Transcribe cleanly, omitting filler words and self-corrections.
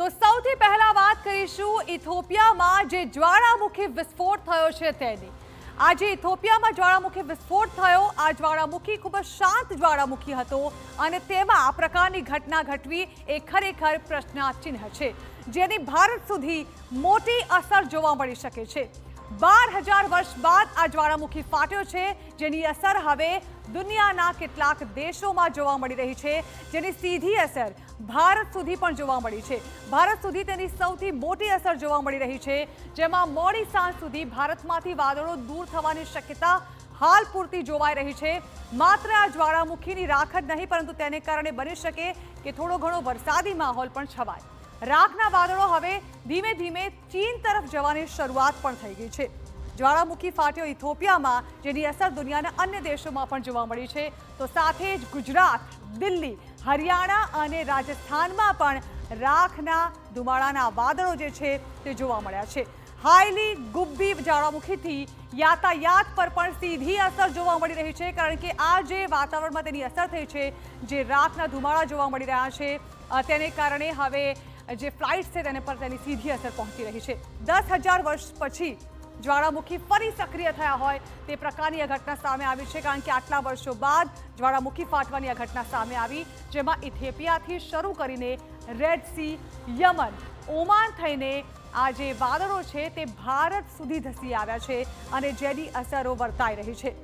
તો સૌથી પહેલા વાત કરીશું ઇથોપિયામાં જે જ્વાળામુખી વિસ્ફોટ થયો છે તેની। આજે ઇથોપિયામાં જ્વાળામુખી વિસ્ફોટ થયો। આ જ્વાળામુખી ખૂબ જ શાંત જ્વાળામુખી હતો અને તેમાં આ પ્રકારની ઘટના ઘટવી એ ખરેખર પ્રશ્નાચિહ્ન છે, જેની ભારત સુધી મોટી અસર જોવા મળી શકે છે। 12,000 વર્ષ બાદ આ જ્વાળામુખી ફાટ્યો છે, જેની અસર હવે દુનિયાના કેટલાક દેશોમાં જોવા મળી રહી છે, જેની સીધી અસર ભારત સુધી પણ જોવા મળી છે। ભારત સુધી તેની સૌથી મોટી અસર જોવા મળી રહી છે, જેમાં મોડી સાંજ સુધી ભારતમાંથી વાદળો દૂર થવાની શક્યતા હાલ પૂરતી જોવાઈ રહી છે। માત્ર આ જ્વાળામુખીની રાખ જ નહીં, પરંતુ તેને કારણે બની શકે કે થોડો ઘણો વરસાદી માહોલ પણ છવાય। રાખના વાદળો હવે ધીમે ધીમે ચીન તરફ જવાની શરૂઆત પણ થઈ ગઈ છે। જ્વાળામુખી ફાટ્યો ઇથોપિયામાં, જેની અસર દુનિયાના અન્ય દેશોમાં પણ જોવા મળી છે। તો સાથે જ ગુજરાત, દિલ્હી, હરિયાણા અને રાજસ્થાનમાં પણ રાખના ધુમાડાના વાદળો જે છે તે જોવા મળ્યા છે। હાઈલી ગુબ્બી જ્વાળામુખીથી યાતાયાત પર પણ સીધી અસર જોવા મળી રહી છે, કારણ કે આ જે વાતાવરણમાં તેની અસર થઈ છે, જે રાખના ધુમાડા જોવા મળી રહ્યા છે, તેને કારણે હવે જે ફ્લાઇટ છે તેને પર તેની સીધી અસર પહોંચી રહી છે। 10,000 વર્ષ પછી જ્વાળામુખી ફરી સક્રિય થયા હોય તે પ્રકારની આ ઘટના સામે આવી છે, કારણ કે આટલા વર્ષો બાદ જ્વાળામુખી ફાટવાની આ ઘટના સામે આવી, જેમાં ઇથોપિયાથી શરૂ કરીને રેડ સી, યમન, ઓમાન થઈને આ જે વાદળો છે તે ભારત સુધી ધસી આવ્યા છે અને જેની અસરો વર્તાઈ રહી છે।